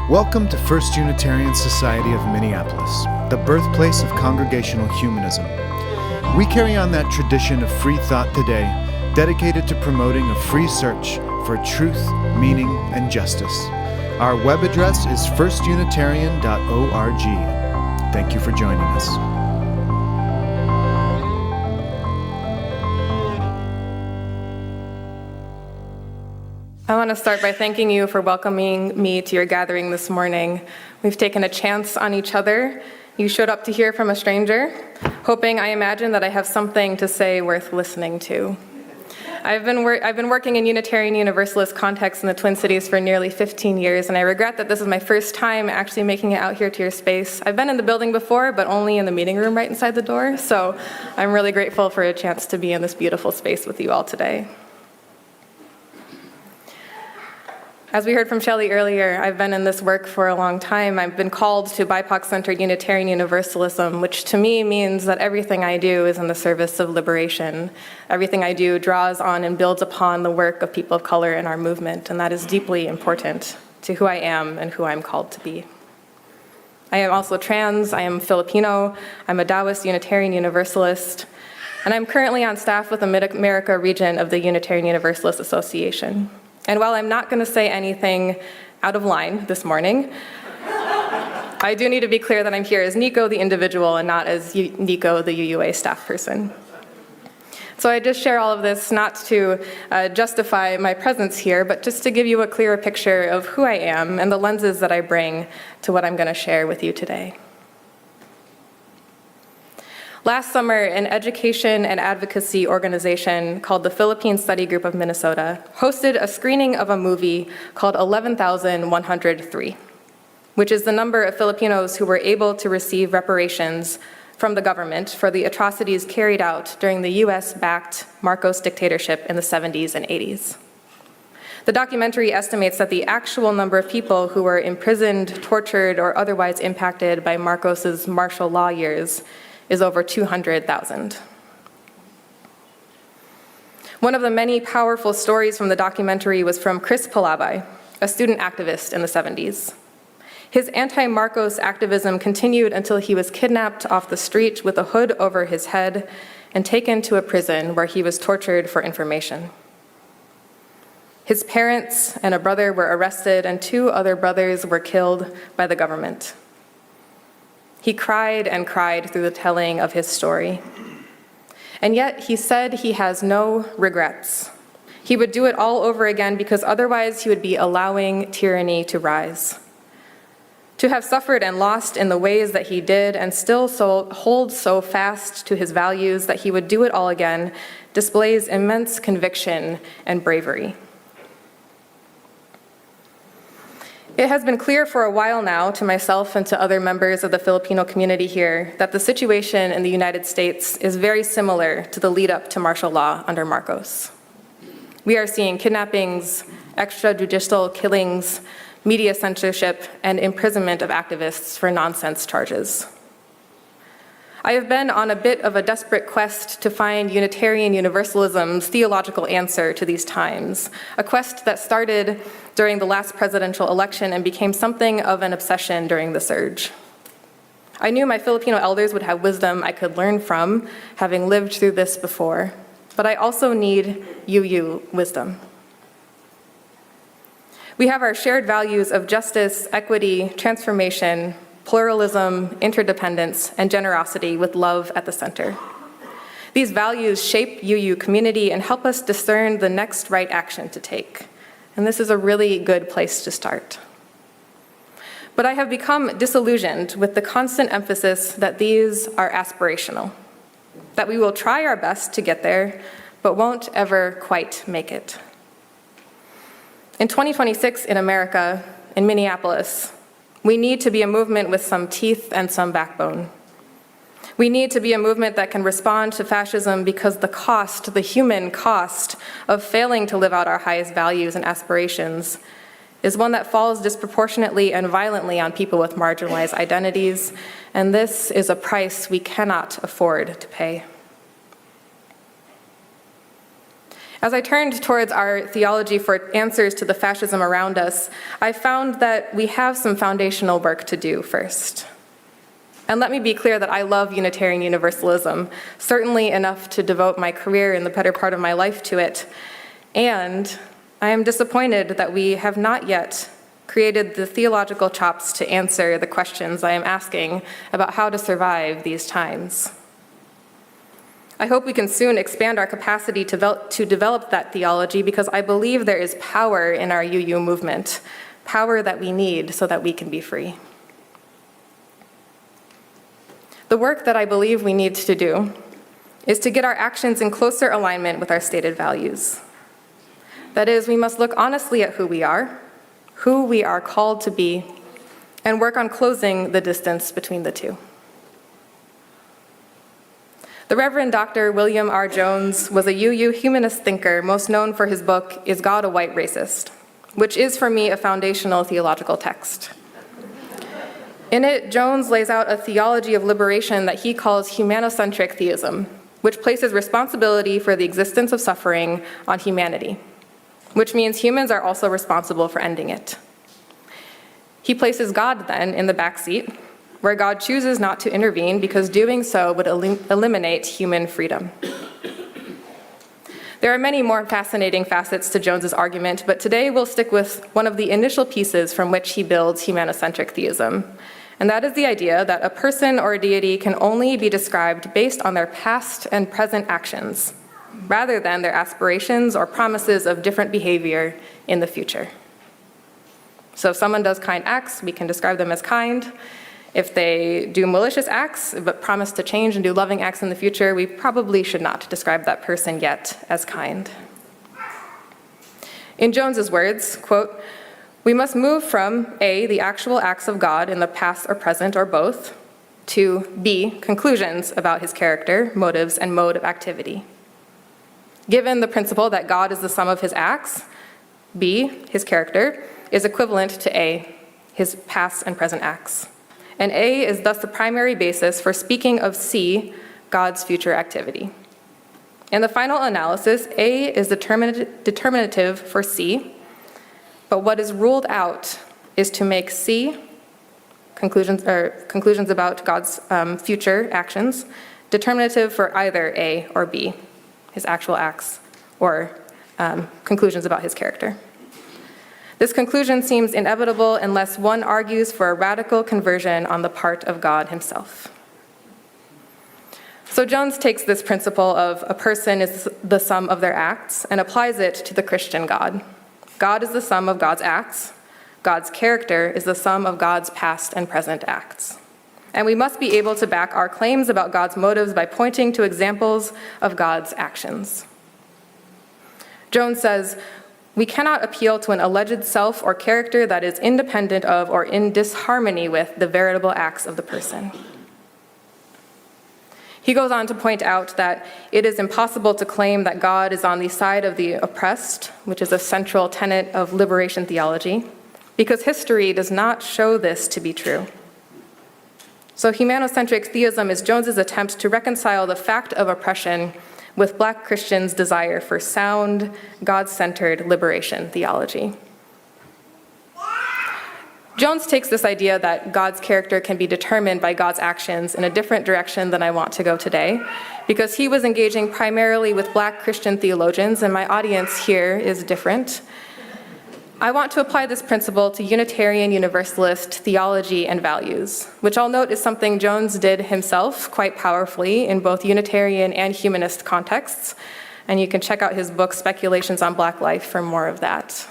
Welcome to First Unitarian Society of Minneapolis, the birthplace of congregational humanism. We carry on that tradition of free thought today, dedicated to promoting a free search for truth, meaning, and justice. Our web address is firstunitarian.org. Thank you for joining us. I want to start by thanking you for welcoming me to your gathering this morning. We've taken a chance on each other. You showed up to hear from a stranger, hoping, I imagine, that I have something to say worth listening to. I've been working in Unitarian Universalist contexts in the Twin Cities for nearly 15 years, and I regret that this is my first time actually making it out here to your space. I've been in the building before, but only in the meeting room right inside the door, so I'm really grateful for a chance to be in this beautiful space with you all today. As we heard from Shelley earlier, I've been in this work for a long time. I've been called to BIPOC-centered Unitarian Universalism, which to me means that everything I do is in the service of liberation. Everything I do draws on and builds upon the work of people of color in our movement, and that is deeply important to who I am and who I'm called to be. I am also trans, I am Filipino, I'm a Taoist Unitarian Universalist, and I'm currently on staff with the Mid-America region of the Unitarian Universalist Association. And while I'm not going to say anything out of line this morning, I do need to be clear that I'm here as Nico the individual and not as Nico the UUA staff person. So I just share all of this not to justify my presence here, but just to give you a clearer picture of who I am and the lenses that I bring to what I'm going to share with you today. Last summer, an education and advocacy organization called the Philippine Study Group of Minnesota hosted a screening of a movie called 11,103, which is the number of Filipinos who were able to receive reparations from the government for the atrocities carried out during the US-backed Marcos dictatorship in the 70s and 80s. The documentary estimates that the actual number of people who were imprisoned, tortured, or otherwise impacted by Marcos's martial law years is over 200,000. One of the many powerful stories from the documentary was from Chris Palabay, a student activist in the 70s. His anti-Marcos activism continued until he was kidnapped off the street with a hood over his head and taken to a prison where he was tortured for information. His parents and a brother were arrested, and 2 other brothers were killed by the government. He cried and cried through the telling of his story. And yet he said he has no regrets. He would do it all over again because otherwise he would be allowing tyranny to rise. To have suffered and lost in the ways that he did and still hold so fast to his values that he would do it all again displays immense conviction and bravery. It has been clear for a while now to myself and to other members of the Filipino community here that the situation in the United States is very similar to the lead up to martial law under Marcos. We are seeing kidnappings, extrajudicial killings, media censorship, and imprisonment of activists for nonsense charges. I have been on a bit of a desperate quest to find Unitarian Universalism's theological answer to these times, a quest that started during the last presidential election and became something of an obsession during the surge. I knew my Filipino elders would have wisdom I could learn from, having lived through this before, but I also need UU wisdom. We have our shared values of justice, equity, transformation, pluralism, interdependence, and generosity with love at the center. These values shape UU community and help us discern the next right action to take. And this is a really good place to start. But I have become disillusioned with the constant emphasis that these are aspirational, that we will try our best to get there, but won't ever quite make it. In 2026 in America, in Minneapolis, we need to be a movement with some teeth and some backbone. We need to be a movement that can respond to fascism because the cost, the human cost of failing to live out our highest values and aspirations is one that falls disproportionately and violently on people with marginalized identities, and this is a price we cannot afford to pay. As I turned towards our theology for answers to the fascism around us, I found that we have some foundational work to do first. And let me be clear that I love Unitarian Universalism, certainly enough to devote my career and the better part of my life to it. And I am disappointed that we have not yet created the theological chops to answer the questions I am asking about how to survive these times. I hope we can soon expand our capacity to develop that theology, because I believe there is power in our UU movement, power that we need so that we can be free. The work that I believe we need to do is to get our actions in closer alignment with our stated values. That is, we must look honestly at who we are called to be, and work on closing the distance between the two. The Reverend Dr. William R. Jones was a UU humanist thinker, most known for his book, Is God a White Racist?, which is for me a foundational theological text. In it, Jones lays out a theology of liberation that he calls humanocentric theism, which places responsibility for the existence of suffering on humanity, which means humans are also responsible for ending it. He places God then in the backseat, where God chooses not to intervene because doing so would eliminate human freedom. There are many more fascinating facets to Jones's argument, but today we'll stick with one of the initial pieces from which he builds humanocentric theism, and that is the idea that a person or a deity can only be described based on their past and present actions, rather than their aspirations or promises of different behavior in the future. So if someone does kind acts, we can describe them as kind. If they do malicious acts but promise to change and do loving acts in the future, we probably should not describe that person yet as kind. In Jones's words, quote, "We must move from A, the actual acts of God in the past or present or both, to B, conclusions about his character, motives, and mode of activity. Given the principle that God is the sum of his acts, B, his character, is equivalent to A, his past and present acts. And A is thus the primary basis for speaking of C, God's future activity. In the final analysis, A is determinative for C, but what is ruled out is to make C, conclusions about God's future actions, determinative for either A or B, his actual acts, or conclusions about his character. This conclusion seems inevitable unless one argues for a radical conversion on the part of God himself." So Jones takes this principle of a person is the sum of their acts and applies it to the Christian God. God is the sum of God's acts. God's character is the sum of God's past and present acts. And we must be able to back our claims about God's motives by pointing to examples of God's actions. Jones says, "We cannot appeal to an alleged self or character that is independent of or in disharmony with the veritable acts of the person." He goes on to point out that it is impossible to claim that God is on the side of the oppressed, which is a central tenet of liberation theology, because history does not show this to be true. So humanocentric theism is Jones's attempt to reconcile the fact of oppression with Black Christians' desire for sound, God-centered liberation theology. Jones takes this idea that God's character can be determined by God's actions in a different direction than I want to go today, because he was engaging primarily with Black Christian theologians, and my audience here is different. I want to apply this principle to Unitarian Universalist theology and values, which I'll note is something Jones did himself quite powerfully in both Unitarian and humanist contexts, and you can check out his book, Speculations on Black Life, for more of that.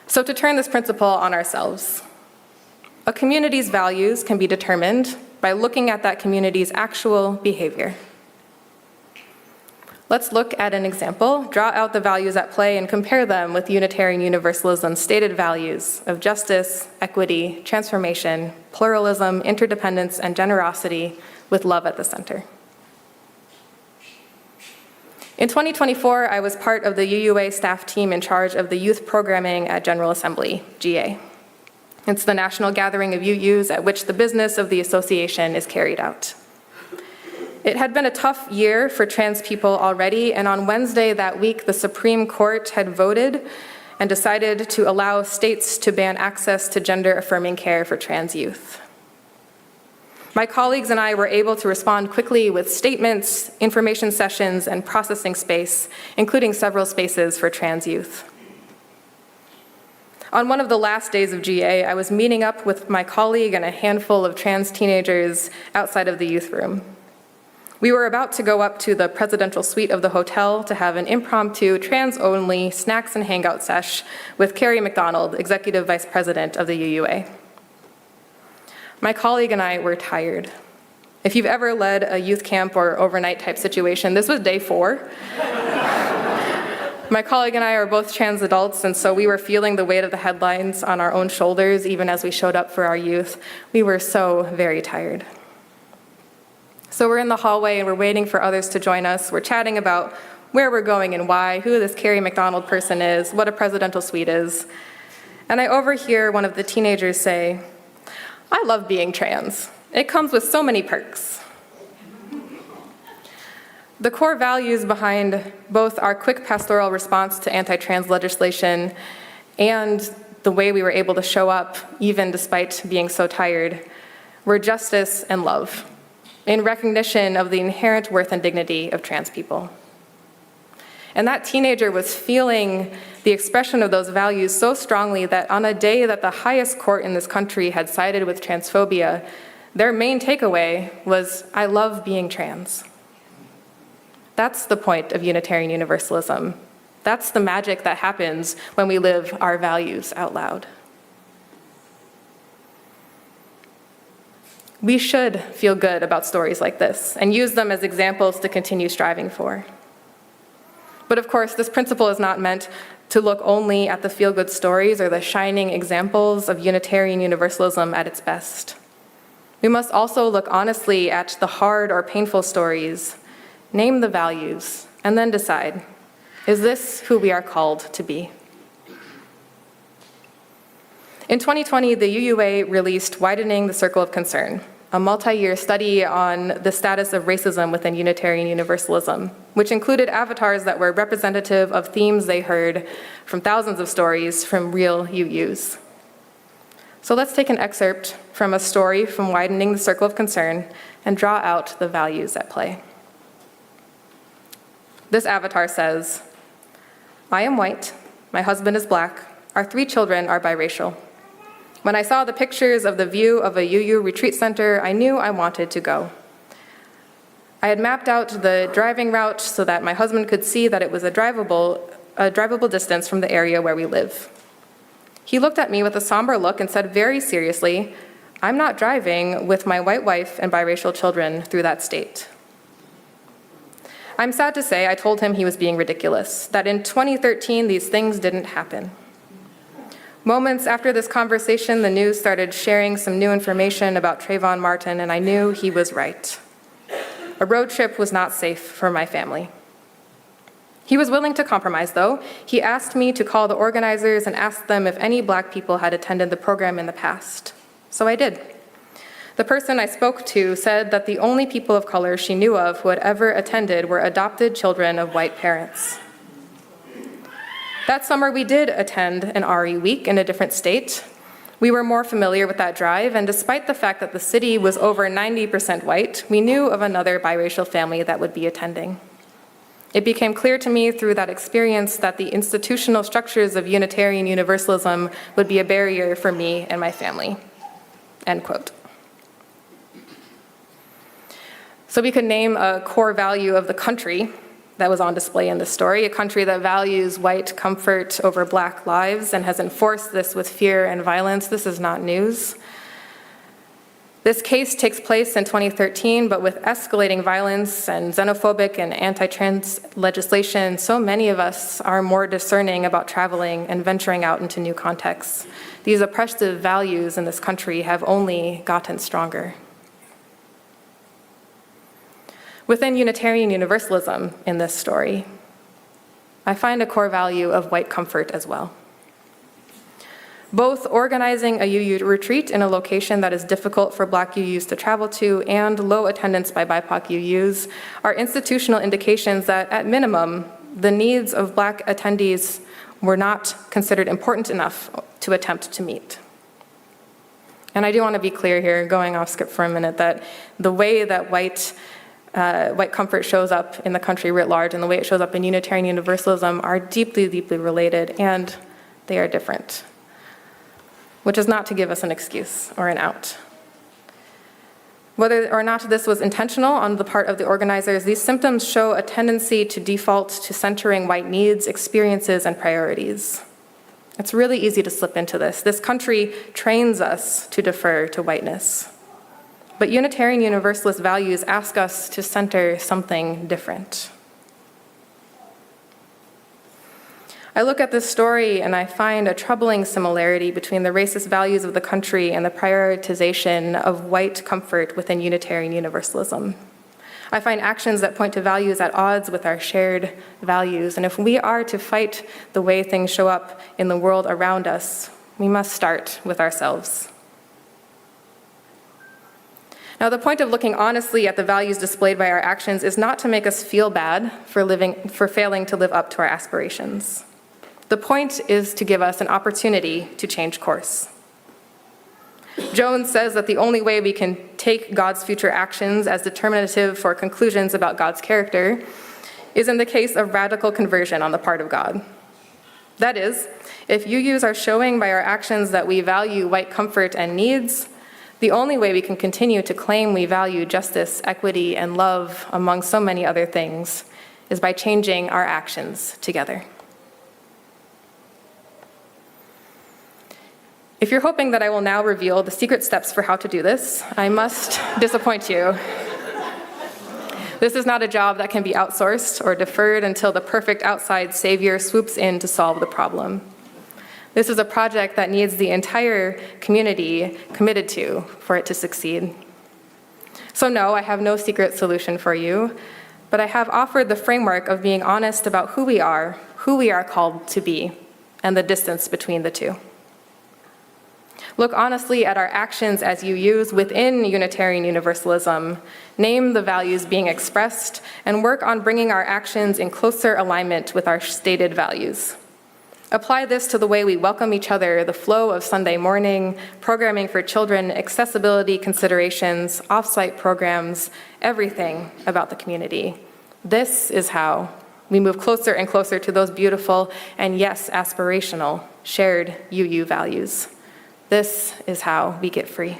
So to turn this principle on ourselves, a community's values can be determined by looking at that community's actual behavior. Let's look at an example, draw out the values at play, and compare them with Unitarian Universalism's stated values of justice, equity, transformation, pluralism, interdependence, and generosity, with love at the center. In 2024, I was part of the UUA staff team in charge of the youth programming at General Assembly, GA. It's the national gathering of UUs at which the business of the association is carried out. It had been a tough year for trans people already, and on Wednesday that week, the Supreme Court had voted and decided to allow states to ban access to gender-affirming care for trans youth. My colleagues and I were able to respond quickly with statements, information sessions, and processing space, including several spaces for trans youth. On one of the last days of GA, I was meeting up with my colleague and a handful of trans teenagers outside of the youth room. We were about to go up to the presidential suite of the hotel to have an impromptu, trans-only snacks and hangout sesh with Carrie McDonald, Executive Vice President of the UUA. My colleague and I were tired. If you've ever led a youth camp or overnight type situation, this was day 4. My colleague and I are both trans adults, and so we were feeling the weight of the headlines on our own shoulders even as we showed up for our youth. We were so very tired. So we're in the hallway and we're waiting for others to join us. We're chatting about where we're going and why, who this Carrie McDonald person is, what a presidential suite is. And I overhear one of the teenagers say, "I love being trans. It comes with so many perks." The core values behind both our quick pastoral response to anti-trans legislation and the way we were able to show up, even despite being so tired, were justice and love, in recognition of the inherent worth and dignity of trans people. And that teenager was feeling the expression of those values so strongly that on a day that the highest court in this country had sided with transphobia, their main takeaway was, "I love being trans." That's the point of Unitarian Universalism. That's the magic that happens when we live our values out loud. We should feel good about stories like this and use them as examples to continue striving for. But of course, this principle is not meant to look only at the feel-good stories or the shining examples of Unitarian Universalism at its best. We must also look honestly at the hard or painful stories, name the values, and then decide, is this who we are called to be? In 2020, the UUA released Widening the Circle of Concern, a multi-year study on the status of racism within Unitarian Universalism, which included avatars that were representative of themes they heard from thousands of stories from real UUs. So let's take an excerpt from a story from Widening the Circle of Concern and draw out the values at play. This avatar says, "I am white, my husband is black, our 3 children are biracial. When I saw the pictures of the view of a UU retreat center, I knew I wanted to go. I had mapped out the driving route so that my husband could see that it was a drivable distance from the area where we live. He looked at me with a somber look and said very seriously, 'I'm not driving with my white wife and biracial children through that state.' I'm sad to say I told him he was being ridiculous, that in 2013 these things didn't happen. Moments after this conversation, the news started sharing some new information about Trayvon Martin, and I knew he was right. A road trip was not safe for my family. He was willing to compromise, though. He asked me to call the organizers and ask them if any Black people had attended the program in the past. So I did. The person I spoke to said that the only people of color she knew of who had ever attended were adopted children of white parents. That summer, we did attend an RE week in a different state. We were more familiar with that drive, and despite the fact that the city was over 90% white, we knew of another biracial family that would be attending. It became clear to me through that experience that the institutional structures of Unitarian Universalism would be a barrier for me and my family." End quote. So we could name a core value of the country that was on display in this story, a country that values white comfort over Black lives and has enforced this with fear and violence. This is not news. This case takes place in 2013, but with escalating violence and xenophobic and anti-trans legislation, so many of us are more discerning about traveling and venturing out into new contexts. These oppressive values in this country have only gotten stronger. Within Unitarian Universalism in this story, I find a core value of white comfort as well. Both organizing a UU retreat in a location that is difficult for Black UUs to travel to and low attendance by BIPOC UUs are institutional indications that, at minimum, the needs of Black attendees were not considered important enough to attempt to meet. And I do want to be clear here, going off script for a minute, that the way that white comfort shows up in the country writ large and the way it shows up in Unitarian Universalism are deeply, deeply related, and they are different, which is not to give us an excuse or an out. Whether or not this was intentional on the part of the organizers, these symptoms show a tendency to default to centering white needs, experiences, and priorities. It's really easy to slip into this. This country trains us to defer to whiteness. But Unitarian Universalist values ask us to center something different. I look at this story and I find a troubling similarity between the racist values of the country and the prioritization of white comfort within Unitarian Universalism. I find actions that point to values at odds with our shared values, and if we are to fight the way things show up in the world around us, we must start with ourselves. Now, the point of looking honestly at the values displayed by our actions is not to make us feel bad for failing to live up to our aspirations. The point is to give us an opportunity to change course. Jones says that the only way we can take God's future actions as determinative for conclusions about God's character is in the case of radical conversion on the part of God. That is, if UUs are showing by our actions that we value white comfort and needs, the only way we can continue to claim we value justice, equity, and love, among so many other things, is by changing our actions together. If you're hoping that I will now reveal the secret steps for how to do this, I must disappoint you. This is not a job that can be outsourced or deferred until the perfect outside savior swoops in to solve the problem. This is a project that needs the entire community committed to for it to succeed. So no, I have no secret solution for you, but I have offered the framework of being honest about who we are called to be, and the distance between the two. Look honestly at our actions as UUs within Unitarian Universalism, name the values being expressed, and work on bringing our actions in closer alignment with our stated values. Apply this to the way we welcome each other, the flow of Sunday morning, programming for children, accessibility considerations, off-site programs, everything about the community. This is how we move closer and closer to those beautiful and, yes, aspirational, shared UU values. This is how we get free.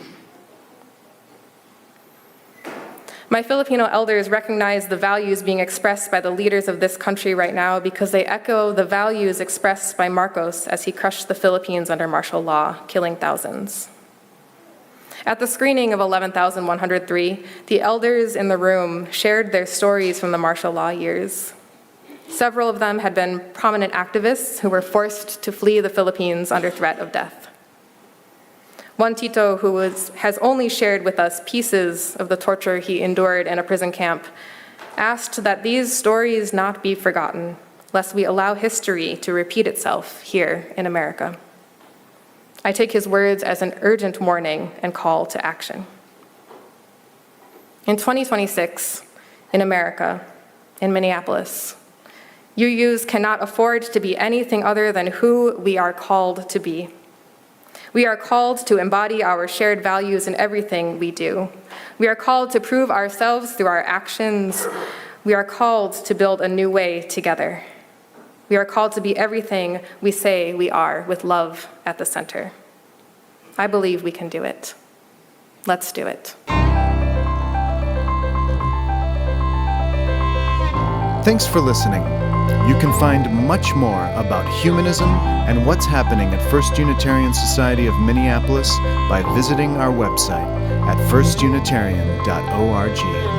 My Filipino elders recognize the values being expressed by the leaders of this country right now because they echo the values expressed by Marcos as he crushed the Philippines under martial law, killing thousands. At the screening of 11,103, the elders in the room shared their stories from the martial law years. Several of them had been prominent activists who were forced to flee the Philippines under threat of death. One Tito, who has only shared with us pieces of the torture he endured in a prison camp, asked that these stories not be forgotten, lest we allow history to repeat itself here in America. I take his words as an urgent warning and call to action. In 2026, in America, in Minneapolis, UUs cannot afford to be anything other than who we are called to be. We are called to embody our shared values in everything we do. We are called to prove ourselves through our actions. We are called to build a new way together. We are called to be everything we say we are, with love at the center. I believe we can do it. Let's do it. Thanks for listening. You can find much more about humanism and what's happening at First Unitarian Society of Minneapolis by visiting our website at firstunitarian.org.